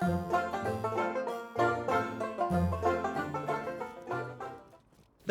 The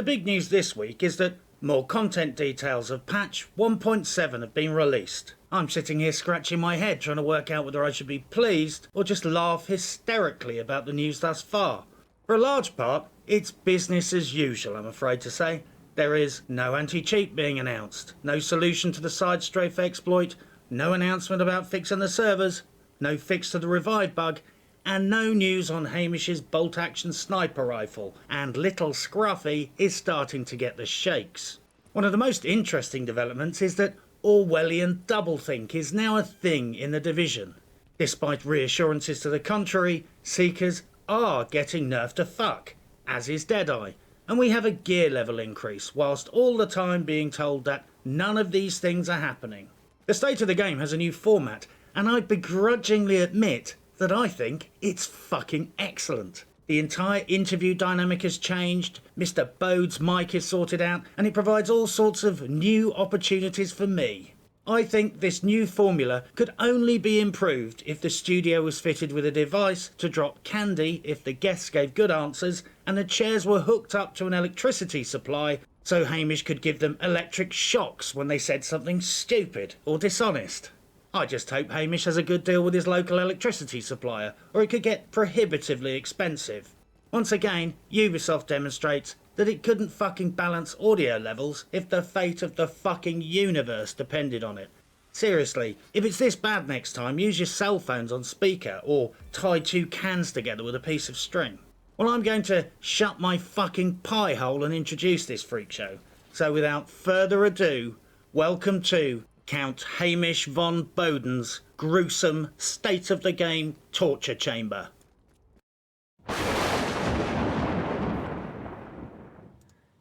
big news this week is that more content details of patch 1.7 have been released. I'm sitting here scratching my head trying to work out whether I should be pleased or just laugh hysterically about the news thus far. For a large part, it's business as usual, I'm afraid to say. There is no anti-cheat being announced, no solution to the side strafe exploit, no announcement about fixing the servers, no fix to the revive bug, and no news on Hamish's bolt-action sniper rifle, and little Scruffy is starting to get the shakes. One of the most interesting developments is that Orwellian doublethink is now a thing in the Division. Despite reassurances to the contrary, Seekers are getting nerfed to fuck, as is Deadeye, and we have a gear level increase, whilst all the time being told that none of these things are happening. The state of the game has a new format, and I begrudgingly admit that I think it's fucking excellent. The entire interview dynamic has changed, Mr. Bode's mic is sorted out, and it provides all sorts of new opportunities for me. I think this new formula could only be improved if the studio was fitted with a device to drop candy if the guests gave good answers, and the chairs were hooked up to an electricity supply so Hamish could give them electric shocks when they said something stupid or dishonest. I just hope Hamish has a good deal with his local electricity supplier, or it could get prohibitively expensive. Once again, Ubisoft demonstrates that it couldn't fucking balance audio levels if the fate of the fucking universe depended on it. Seriously, if it's this bad next time, use your cell phones on speaker, or tie two cans together with a piece of string. Well, I'm going to shut my fucking pie hole and introduce this freak show. So without further ado, welcome to Count Hamish von Boden's gruesome state of the game torture chamber.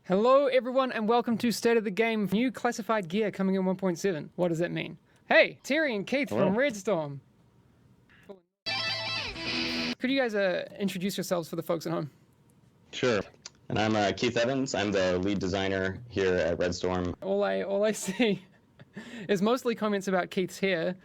Hello everyone and welcome to State of the Game. New classified gear coming in 1.7. What does that mean? Hey, Terry and Keith from Redstorm. Could you guys introduce yourselves for the folks at home? Sure. And I'm Keith Evans. I'm the lead designer here at Redstorm. All I see is mostly comments about Keith's hair.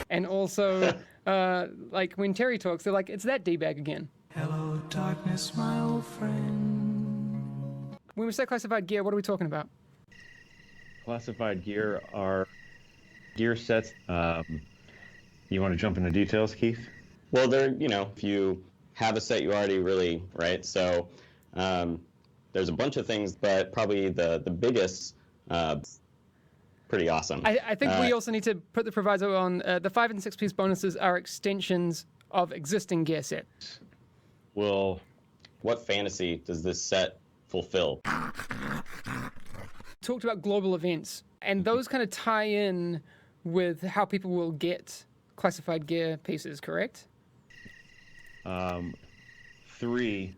And also, like when Terry talks, they're like, it's that D-bag again. Hello, darkness, my old friend. When we say classified gear, what are we talking about? Classified gear are gear sets. You want to jump into details, Keith? Well, if you have a set, you already really, right? So there's a bunch of things, but probably the biggest, pretty awesome. I think we also need to put the proviso on the 5 and 6 piece bonuses are extensions of existing gear sets. Well, what fantasy does this set fulfill? Talked about global events, and those kind of tie in with how people will get classified gear pieces, correct? 3.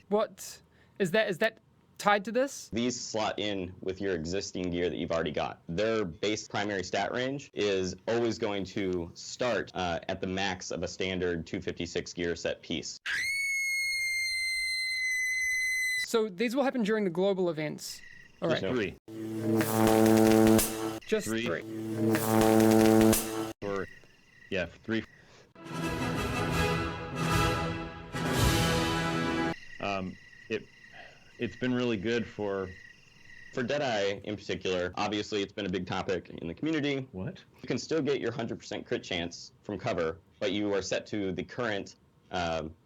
What is that? Is that tied to this? These slot in with your existing gear that you've already got. Their base primary stat range is always going to start at the max of a standard 256 gear set piece. So these will happen during the global events. All right. 3. Just 3. Or, yeah, 3. It's been really good for Deadeye in particular. Obviously, it's been a big topic in the community. What? You can still get your 100% crit chance from cover, but you are set to the current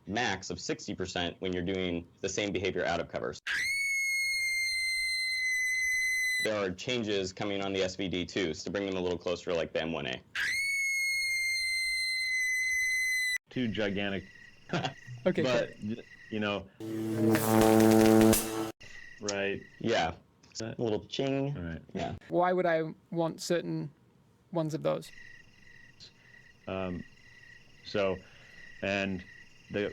max of 60% when you're doing the same behavior out of covers. There are changes coming on the SVD too, to bring them a little closer like the M1A. 2 gigantic. Okay. But, right. Yeah. A little ching. All right. Yeah. Why would I want certain ones of those? So, and the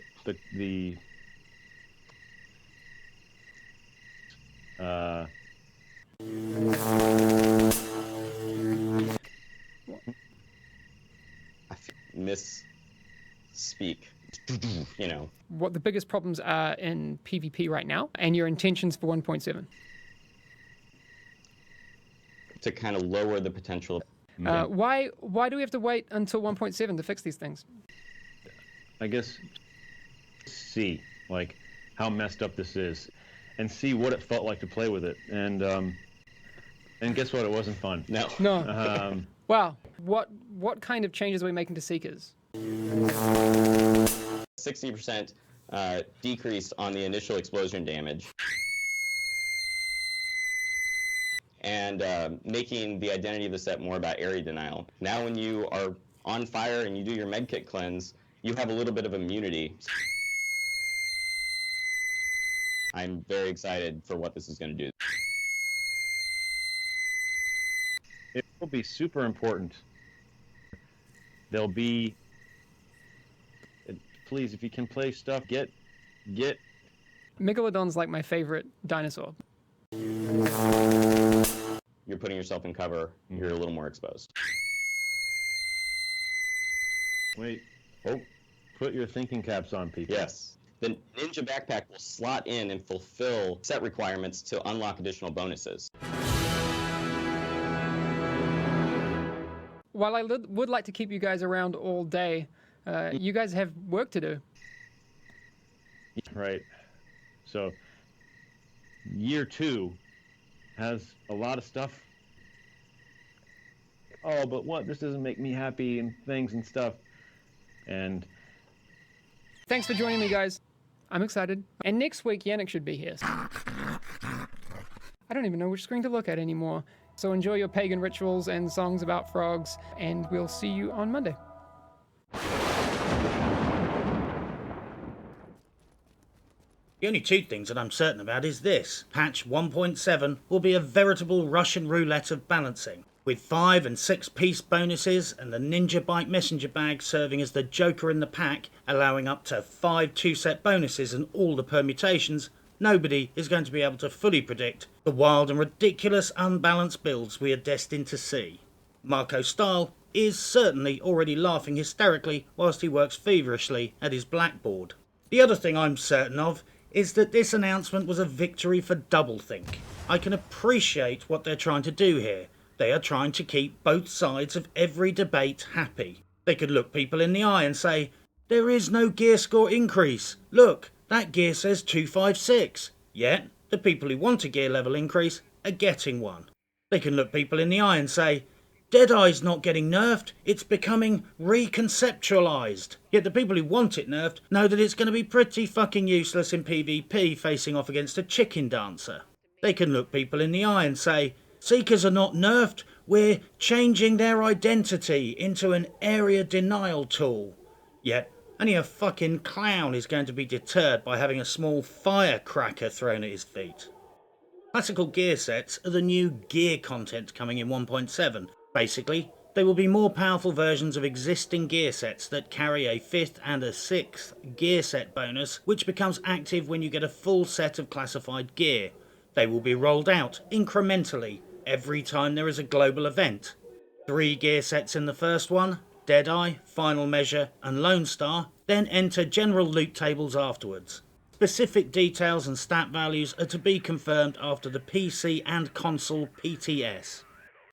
misspeak. What the biggest problems are in PvP right now, and your intentions for 1.7. to kind of lower the potential. Why do we have to wait until 1.7 to fix these things? I guess see like how messed up this is, and see what it felt like to play with it, and guess what? It wasn't fun. No. No. Wow. What kind of changes are we making to Seekers? 60% decrease on the initial explosion damage, and making the identity of the set more about area denial. Now when you are on fire and you do your medkit cleanse, you have a little bit of immunity. I'm very excited for what this is going to do. It will be super important. There'll be, please, if you can play stuff, get. Megalodon's like my favorite dinosaur. You're putting yourself in cover, you're a little more exposed. Wait. Oh, put your thinking caps on, people. Yes. The Ninja Backpack will slot in and fulfill set requirements to unlock additional bonuses. While I would like to keep you guys around all day, you guys have work to do. Right. So, year 2 has a lot of stuff. Oh, but what? This doesn't make me happy and things and stuff. And Thanks for joining me, guys. I'm excited. And next week, Yannick should be here. I don't even know which screen to look at anymore. So enjoy your pagan rituals and songs about frogs, and we'll see you on Monday. The only two things that I'm certain about is this. Patch 1.7 will be a veritable Russian roulette of balancing, with 5 and 6 piece bonuses and the Ninja Bike Messenger Bag serving as the joker in the pack, allowing up to 5 2-set bonuses and all the permutations. Nobody is going to be able to fully predict the wild and ridiculous unbalanced builds we are destined to see. Marco Style is certainly already laughing hysterically whilst he works feverishly at his blackboard. The other thing I'm certain of is that this announcement was a victory for doublethink. I can appreciate what they're trying to do here. They are trying to keep both sides of every debate happy. They could look people in the eye and say, there is no gear score increase. Look, that gear says 256. Yet, the people who want a gear level increase are getting one. They can look people in the eye and say, Deadeye's not getting nerfed, it's becoming reconceptualised. Yet the people who want it nerfed know that it's going to be pretty fucking useless in PvP facing off against a chicken dancer. They can look people in the eye and say, Seekers are not nerfed, we're changing their identity into an area denial tool. Yet, only a fucking clown is going to be deterred by having a small firecracker thrown at his feet. Classical gear sets are the new gear content coming in 1.7. Basically, they will be more powerful versions of existing gear sets that carry a 5th and a 6th gear set bonus, which becomes active when you get a full set of classified gear. They will be rolled out incrementally every time there is a global event. 3 gear sets in the first one, Deadeye, Final Measure and Lone Star, then enter general loot tables afterwards. Specific details and stat values are to be confirmed after the PC and console PTS.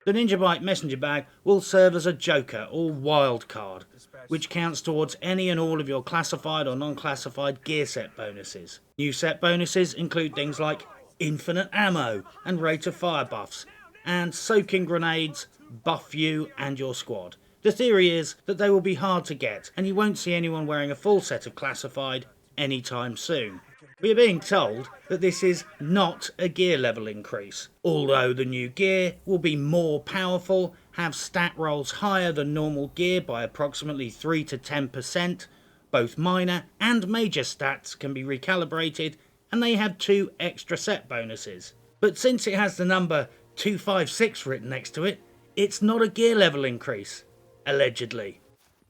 The Ninja Bike Messenger Bag will serve as a joker or wild card, which counts towards any and all of your classified or non-classified gear set bonuses. New set bonuses include things like infinite ammo and rate of fire buffs, and soaking grenades buff you and your squad. The theory is that they will be hard to get, and you won't see anyone wearing a full set of classified anytime soon. We are being told that this is not a gear level increase, although the new gear will be more powerful, have stat rolls higher than normal gear by approximately 3 to 10%, both minor and major stats can be recalibrated, and they have 2 extra set bonuses. But since it has the number 256 written next to it, it's not a gear level increase. Allegedly.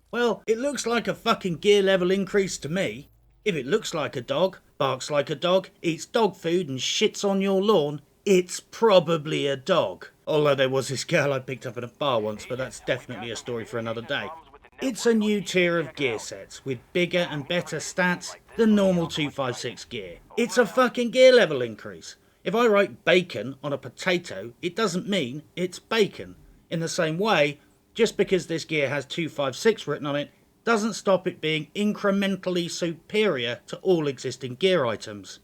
Well, it looks like a fucking gear level increase to me. If it looks like a dog, barks like a dog, eats dog food and shits on your lawn, it's probably a dog. Although there was this girl I picked up at a bar once, but that's definitely a story for another day. It's a new tier of gear sets with bigger and better stats than normal 256 gear. It's a fucking gear level increase. If I write bacon on a potato, it doesn't mean it's bacon. In the same way, just because this gear has 256 written on it, doesn't stop it being incrementally superior to all existing gear items.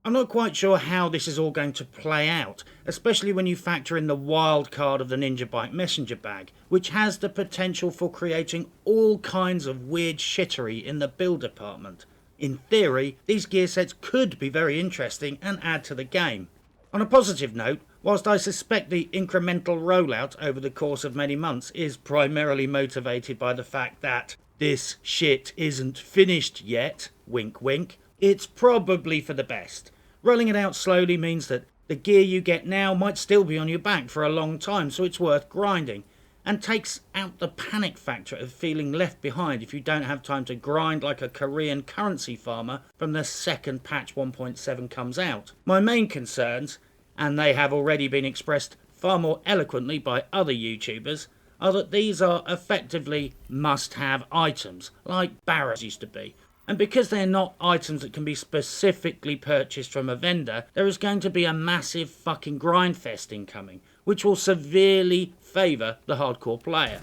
I'm not quite sure how this is all going to play out, especially when you factor in the wild card of the Ninja Bike Messenger Bag, which has the potential for creating all kinds of weird shittery in the build department. In theory, these gear sets could be very interesting and add to the game. On a positive note, whilst I suspect the incremental rollout over the course of many months is primarily motivated by the fact that this shit isn't finished yet, wink wink, it's probably for the best. Rolling it out slowly means that the gear you get now might still be on your back for a long time, so it's worth grinding, and takes out the panic factor of feeling left behind if you don't have time to grind like a Korean currency farmer from the second patch 1.7 comes out. My main concerns, and they have already been expressed far more eloquently by other YouTubers, are that these are effectively must-have items, like barras used to be. And because they're not items that can be specifically purchased from a vendor, there is going to be a massive fucking grind fest incoming, which will severely favour the hardcore player.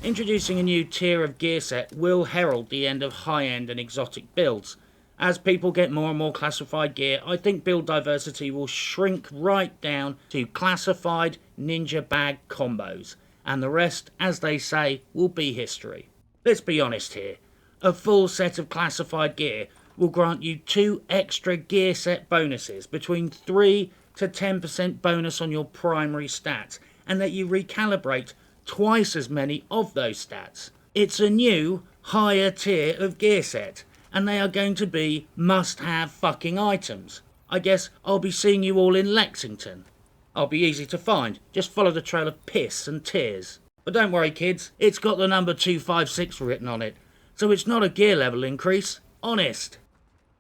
Introducing a new tier of gear set will herald the end of high-end and exotic builds. As people get more and more classified gear, I think build diversity will shrink right down to classified ninja bag combos, and the rest, as they say, will be history. Let's be honest here. A full set of classified gear will grant you 2 extra gear set bonuses, between 3 to 10% bonus on your primary stats, and let you recalibrate twice as many of those stats. It's a new, higher tier of gear set, and they are going to be must-have fucking items. I guess I'll be seeing you all in Lexington. I'll be easy to find, just follow the trail of piss and tears. But don't worry kids, it's got the number 256 written on it. So it's not a gear level increase, honest.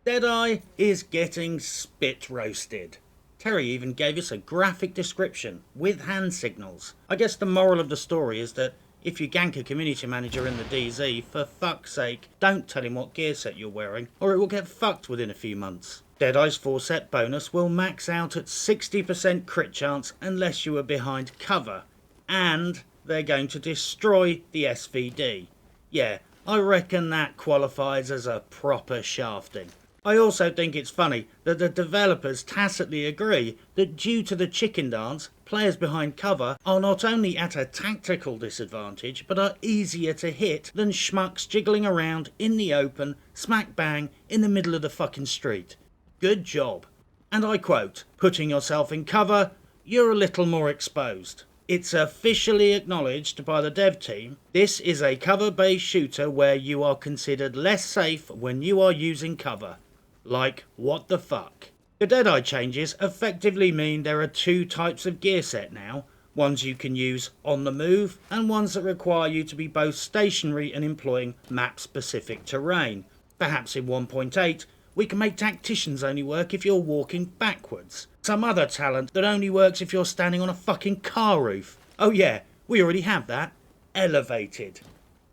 Deadeye is getting spit roasted. Terry even gave us a graphic description with hand signals. I guess the moral of the story is that if you gank a community manager in the DZ, for fuck's sake, don't tell him what gear set you're wearing, or it will get fucked within a few months. Deadeye's 4 set bonus will max out at 60% crit chance unless you are behind cover, and they're going to destroy the SVD. Yeah, I reckon that qualifies as a proper shafting. I also think it's funny that the developers tacitly agree that due to the chicken dance, players behind cover are not only at a tactical disadvantage, but are easier to hit than schmucks jiggling around in the open, smack bang, in the middle of the fucking street. Good job. And I quote, putting yourself in cover, you're a little more exposed. It's officially acknowledged by the dev team, this is a cover-based shooter where you are considered less safe when you are using cover. Like, what the fuck? The Deadeye changes effectively mean there are 2 types of gear set now, ones you can use on the move, and ones that require you to be both stationary and employing map-specific terrain. Perhaps in 1.8, we can make tacticians only work if you're walking backwards. Some other talent that only works if you're standing on a fucking car roof. Oh yeah, we already have that. Elevated.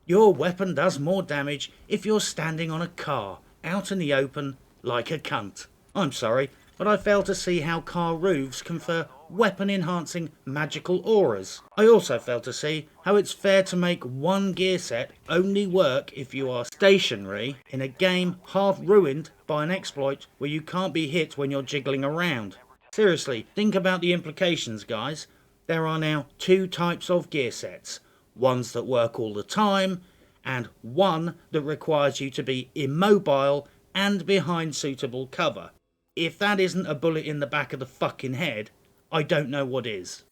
Your weapon does more damage if you're standing on a car, out in the open, like a cunt. I'm sorry, but I fail to see how car roofs confer weapon-enhancing magical auras. I also fail to see how it's fair to make one gear set only work if you are stationary in a game half ruined by an exploit where you can't be hit when you're jiggling around. Seriously, think about the implications, guys. There are now 2 types of gear sets. Ones that work all the time, and one that requires you to be immobile and behind suitable cover. If that isn't a bullet in the back of the fucking head, I don't know what is.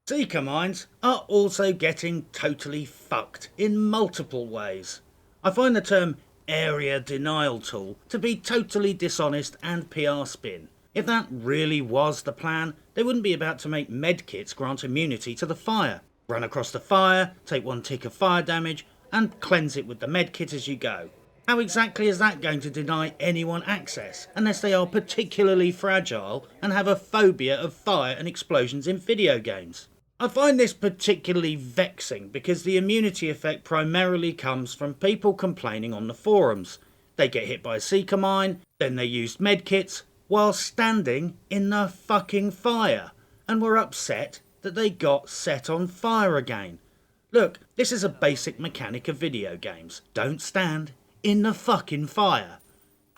Seeker mines are also getting totally fucked in multiple ways. I find the term area denial tool to be totally dishonest and PR spin. If that really was the plan, they wouldn't be about to make medkits grant immunity to the fire. Run across the fire, take 1 tick of fire damage, and cleanse it with the medkit as you go. How exactly is that going to deny anyone access, unless they are particularly fragile and have a phobia of fire and explosions in video games? I find this particularly vexing because the immunity effect primarily comes from people complaining on the forums. They get hit by a seeker mine, then they used medkits, while standing in the fucking fire and were upset that they got set on fire again. Look, this is a basic mechanic of video games. Don't stand in the fucking fire.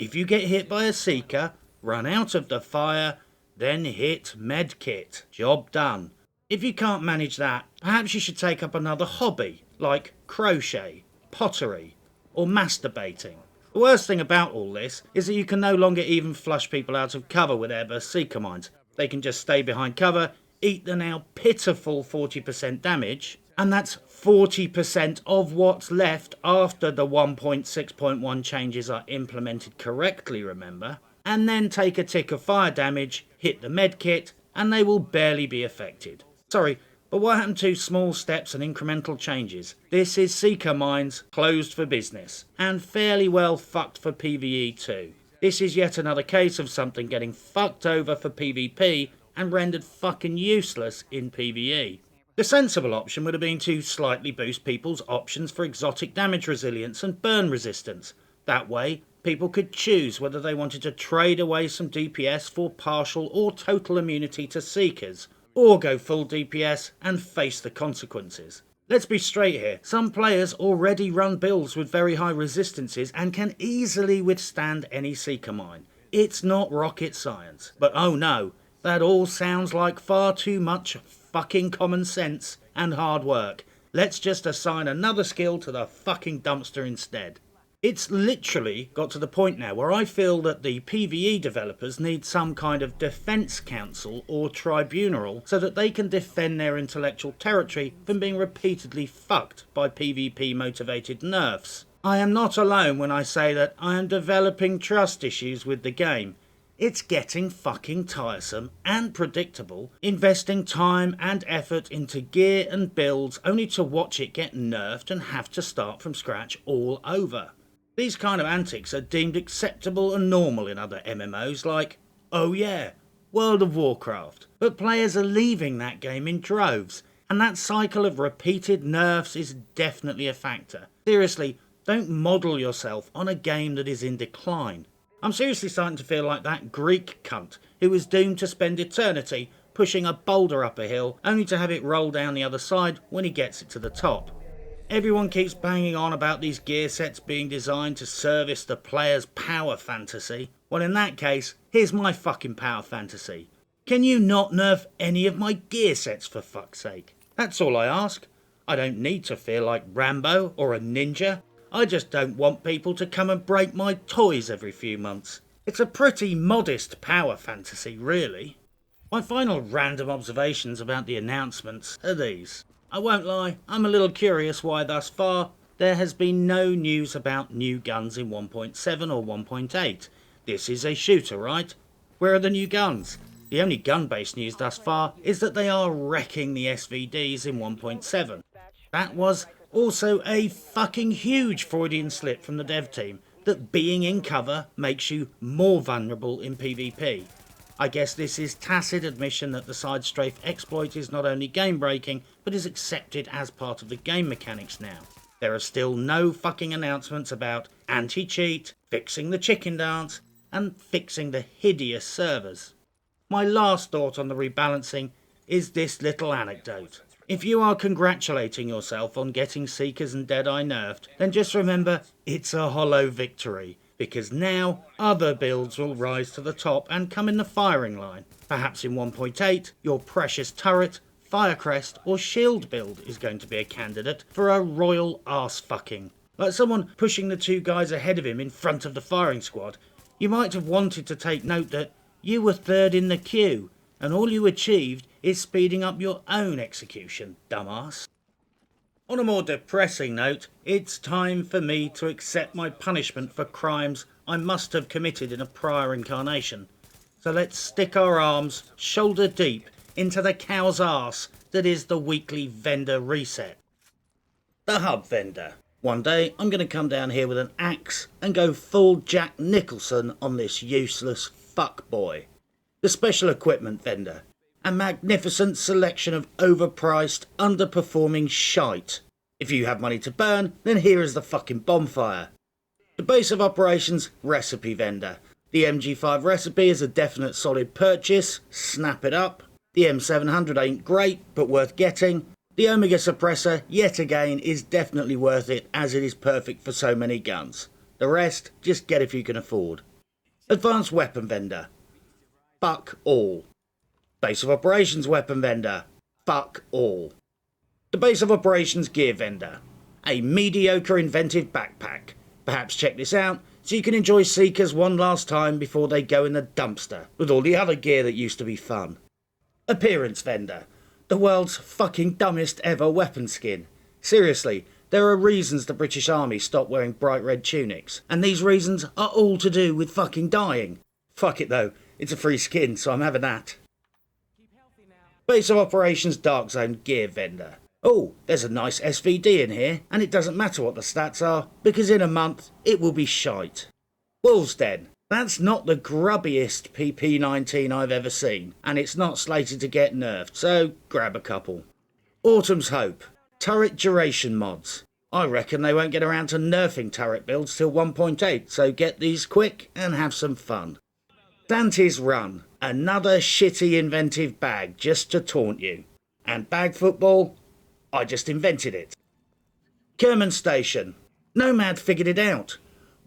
If you get hit by a seeker, run out of the fire, then hit medkit. Job done. If you can't manage that, perhaps you should take up another hobby, like crochet, pottery, or masturbating. The worst thing about all this is that you can no longer even flush people out of cover with airburst seeker mines. They can just stay behind cover, eat the now pitiful 40% damage, and that's 40% of what's left after the 1.6.1 changes are implemented correctly, remember, and then take a tick of fire damage, hit the medkit, and they will barely be affected. Sorry, but what happened to small steps and incremental changes? This is Seeker Mines closed for business, and fairly well fucked for PvE too. This is yet another case of something getting fucked over for PvP and rendered fucking useless in PvE. The sensible option would have been to slightly boost people's options for exotic damage resilience and burn resistance. That way, people could choose whether they wanted to trade away some DPS for partial or total immunity to Seekers, or go full DPS and face the consequences. Let's be straight here, some players already run builds with very high resistances and can easily withstand any Seeker mine. It's not rocket science. But oh no, that all sounds like far too much fucking common sense and hard work. Let's just assign another skill to the fucking dumpster instead. It's literally got to the point now where I feel that the PvE developers need some kind of defence council or tribunal so that they can defend their intellectual territory from being repeatedly fucked by PvP motivated nerfs. I am not alone when I say that I am developing trust issues with the game. It's getting fucking tiresome and predictable, investing time and effort into gear and builds only to watch it get nerfed and have to start from scratch all over. These kind of antics are deemed acceptable and normal in other MMOs like, oh yeah, World of Warcraft. But players are leaving that game in droves, and that cycle of repeated nerfs is definitely a factor. Seriously, don't model yourself on a game that is in decline. I'm seriously starting to feel like that Greek cunt who was doomed to spend eternity pushing a boulder up a hill only to have it roll down the other side when he gets it to the top. Everyone keeps banging on about these gear sets being designed to service the player's power fantasy. Well, in that case, here's my fucking power fantasy. Can you not nerf any of my gear sets for fuck's sake? That's all I ask. I don't need to feel like Rambo or a ninja. I just don't want people to come and break my toys every few months. It's a pretty modest power fantasy, really. My final random observations about the announcements are these. I won't lie, I'm a little curious why thus far there has been no news about new guns in 1.7 or 1.8. This is a shooter, right? Where are the new guns? The only gun-based news thus far is that they are wrecking the SVDs in 1.7. That was also a fucking huge Freudian slip from the dev team, that being in cover makes you more vulnerable in PvP. I guess this is tacit admission that the side strafe exploit is not only game breaking, but is accepted as part of the game mechanics now. There are still no fucking announcements about anti-cheat, fixing the chicken dance, and fixing the hideous servers. My last thought on the rebalancing is this little anecdote. If you are congratulating yourself on getting Seekers and Deadeye nerfed, then just remember it's a hollow victory. Because now, other builds will rise to the top and come in the firing line. Perhaps in 1.8, your precious turret, Firecrest or Shield build is going to be a candidate for a royal arse fucking. Like someone pushing the two guys ahead of him in front of the firing squad, you might have wanted to take note that you were third in the queue, and all you achieved is speeding up your own execution, dumbass. On a more depressing note, it's time for me to accept my punishment for crimes I must have committed in a prior incarnation. So let's stick our arms shoulder deep into the cow's arse that is the weekly vendor reset. The hub vendor. One day I'm going to come down here with an axe and go full Jack Nicholson on this useless fuckboy. The special equipment vendor. A magnificent selection of overpriced, underperforming shite. If you have money to burn, then here is the fucking bonfire. The base of operations recipe vendor. The MG5 recipe is a definite solid purchase, snap it up. The M700 ain't great, but worth getting. The Omega suppressor, yet again, is definitely worth it as it is perfect for so many guns. The rest, just get if you can afford. Advanced weapon vendor. Fuck all. Base of operations weapon vendor. Fuck all. The base of operations gear vendor. A mediocre inventive backpack. Perhaps check this out so you can enjoy Seekers one last time before they go in the dumpster with all the other gear that used to be fun. Appearance vendor. The world's fucking dumbest ever weapon skin. Seriously, there are reasons the British Army stopped wearing bright red tunics, and these reasons are all to do with fucking dying. Fuck it though, it's a free skin, so I'm having that. Base of Operations Dark Zone gear vendor. Oh, there's a nice SVD in here, and it doesn't matter what the stats are, because in a month, it will be shite. Wolves Den. That's not the grubbiest PP19 I've ever seen, and it's not slated to get nerfed, so grab a couple. Autumn's Hope. Turret duration mods. I reckon they won't get around to nerfing turret builds till 1.8, so get these quick and have some fun. Dante's Run. Another shitty inventive bag just to taunt you. And bag football? I just invented it. Kerman Station. Nomad figured it out.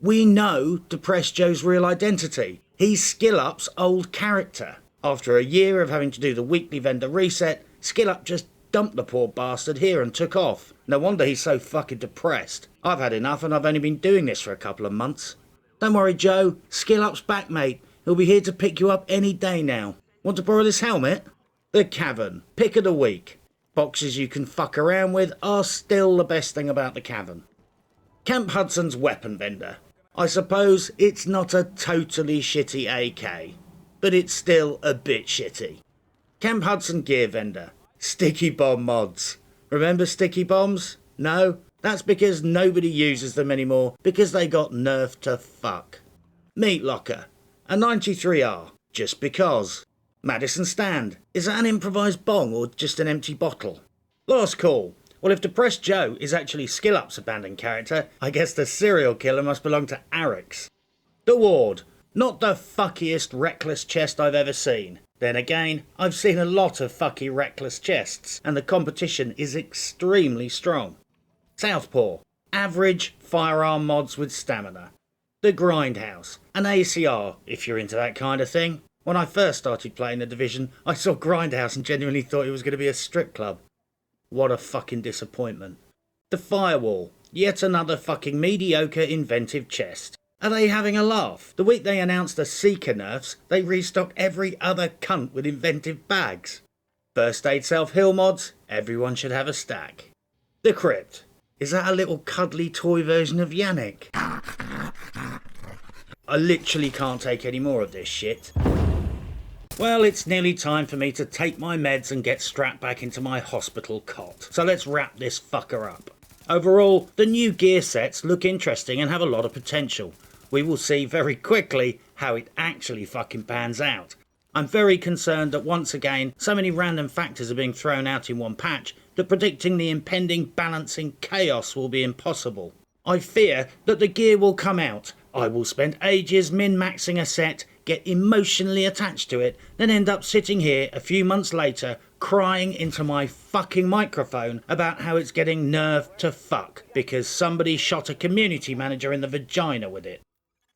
We know Depressed Joe's real identity. He's Skill-Up's old character. After a year of having to do the weekly vendor reset, Skill-Up just dumped the poor bastard here and took off. No wonder he's so fucking depressed. I've had enough and I've only been doing this for a couple of months. Don't worry, Joe. Skill-Up's back, mate. He'll be here to pick you up any day now. Want to borrow this helmet? The Cavern. Pick of the week. Boxes you can fuck around with are still the best thing about the Cavern. Camp Hudson's weapon vendor. I suppose it's not a totally shitty AK, but it's still a bit shitty. Camp Hudson gear vendor. Sticky bomb mods. Remember sticky bombs? No? That's because nobody uses them anymore because they got nerfed to fuck. Meat Locker. A 93R. Just because. Madison Stand. Is that an improvised bong or just an empty bottle? Last call. Well, if Depressed Joe is actually Skill-Up's abandoned character, I guess the serial killer must belong to Arix. The Ward. Not the fuckiest reckless chest I've ever seen. Then again, I've seen a lot of fucky reckless chests, and the competition is extremely strong. Southpaw. Average firearm mods with stamina. The Grindhouse. An ACR, if you're into that kind of thing. When I first started playing the Division, I saw Grindhouse and genuinely thought it was going to be a strip club. What a fucking disappointment. The Firewall. Yet another fucking mediocre inventive chest. Are they having a laugh? The week they announced the Seeker nerfs, they restocked every other cunt with inventive bags. First Aid Self-Heal mods, everyone should have a stack. The Crypt. Is that a little cuddly toy version of Yannick? I literally can't take any more of this shit. Well, it's nearly time for me to take my meds and get strapped back into my hospital cot. So let's wrap this fucker up. Overall, the new gear sets look interesting and have a lot of potential. We will see very quickly how it actually fucking pans out. I'm very concerned that once again, so many random factors are being thrown out in one patch that predicting the impending balancing chaos will be impossible. I fear that the gear will come out. I will spend ages min-maxing a set, get emotionally attached to it, then end up sitting here a few months later crying into my fucking microphone about how it's getting nerfed to fuck because somebody shot a community manager in the vagina with it.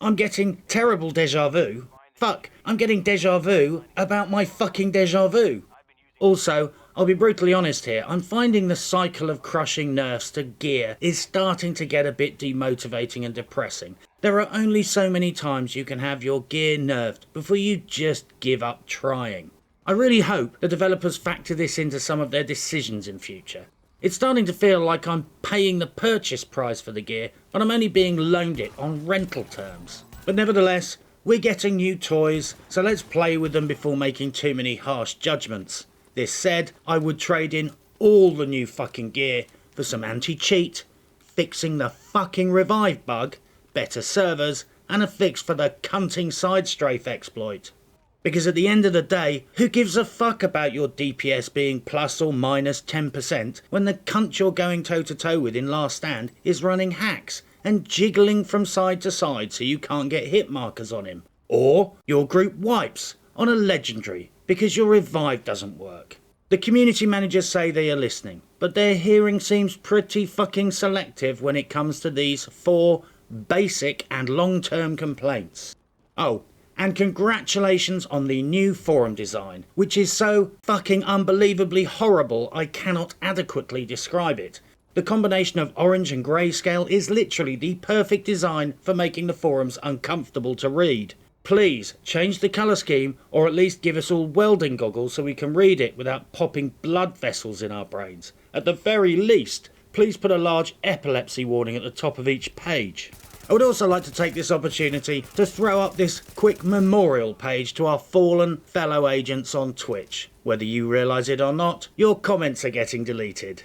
I'm getting terrible déjà vu. Fuck, I'm getting déjà vu about my fucking déjà vu. Also, I'll be brutally honest here, I'm finding the cycle of crushing nerfs to gear is starting to get a bit demotivating and depressing. There are only so many times you can have your gear nerfed before you just give up trying. I really hope the developers factor this into some of their decisions in future. It's starting to feel like I'm paying the purchase price for the gear, but I'm only being loaned it on rental terms. But nevertheless, we're getting new toys, so let's play with them before making too many harsh judgments. This said, I would trade in all the new fucking gear for some anti-cheat, fixing the fucking revive bug, better servers, and a fix for the cunting side strafe exploit. Because at the end of the day, who gives a fuck about your DPS being plus or minus 10% when the cunt you're going toe-to-toe with in Last Stand is running hacks and jiggling from side to side so you can't get hit markers on him? Or your group wipes on a legendary because your revive doesn't work. The community managers say they are listening, but their hearing seems pretty fucking selective when it comes to these 4 basic and long-term complaints. Oh, and congratulations on the new forum design, which is so fucking unbelievably horrible I cannot adequately describe it. The combination of orange and grayscale is literally the perfect design for making the forums uncomfortable to read. Please change the colour scheme, or at least give us all welding goggles so we can read it without popping blood vessels in our brains. At the very least, please put a large epilepsy warning at the top of each page. I would also like to take this opportunity to throw up this quick memorial page to our fallen fellow agents on Twitch. Whether you realise it or not, your comments are getting deleted.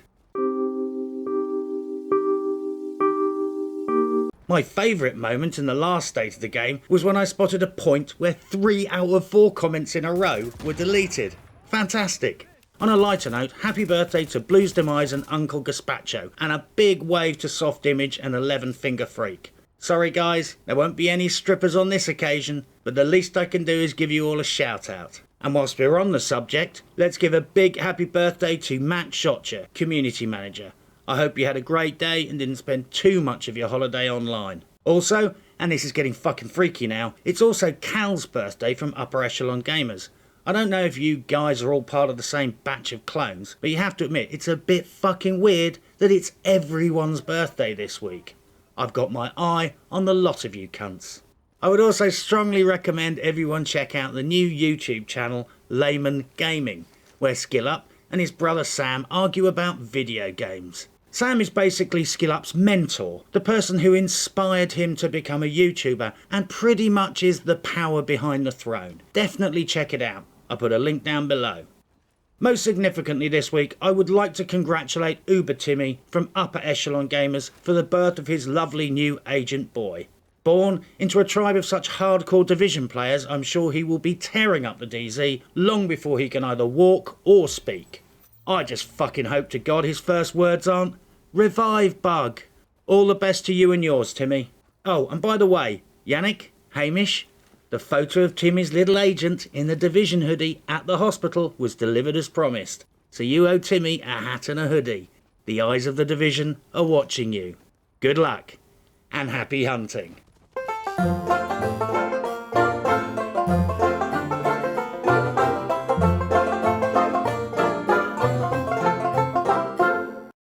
My favourite moment in the last state of the game was when I spotted a point where 3 out of 4 comments in a row were deleted. Fantastic. On a lighter note, happy birthday to Bluesdemise and Uncle Gazpacho, and a big wave to Softimage and 11 Finger Freak. Sorry guys, there won't be any strippers on this occasion, but the least I can do is give you all a shout out. And whilst we're on the subject, let's give a big happy birthday to Matt Shotcher, Community Manager. I hope you had a great day and didn't spend too much of your holiday online. Also, and this is getting fucking freaky now, it's also Cal's birthday from Upper Echelon Gamers. I don't know if you guys are all part of the same batch of clones, but you have to admit it's a bit fucking weird that it's everyone's birthday this week. I've got my eye on the lot of you cunts. I would also strongly recommend everyone check out the new YouTube channel Layman Gaming, where Skill Up and his brother Sam argue about video games. Sam is basically Skill Up's mentor, the person who inspired him to become a YouTuber, and pretty much is the power behind the throne. Definitely check it out. I'll put a link down below. Most significantly this week, I would like to congratulate Uber Timmy from Upper Echelon Gamers for the birth of his lovely new agent boy. Born into a tribe of such hardcore Division players, I'm sure he will be tearing up the DZ long before he can either walk or speak. I just fucking hope to God his first words aren't, "Revive bug." All the best to you and yours, Timmy. Oh, and by the way, Yannick, Hamish, the photo of Timmy's little agent in the Division hoodie at the hospital was delivered as promised. So you owe Timmy a hat and a hoodie. The eyes of the Division are watching you. Good luck, and happy hunting.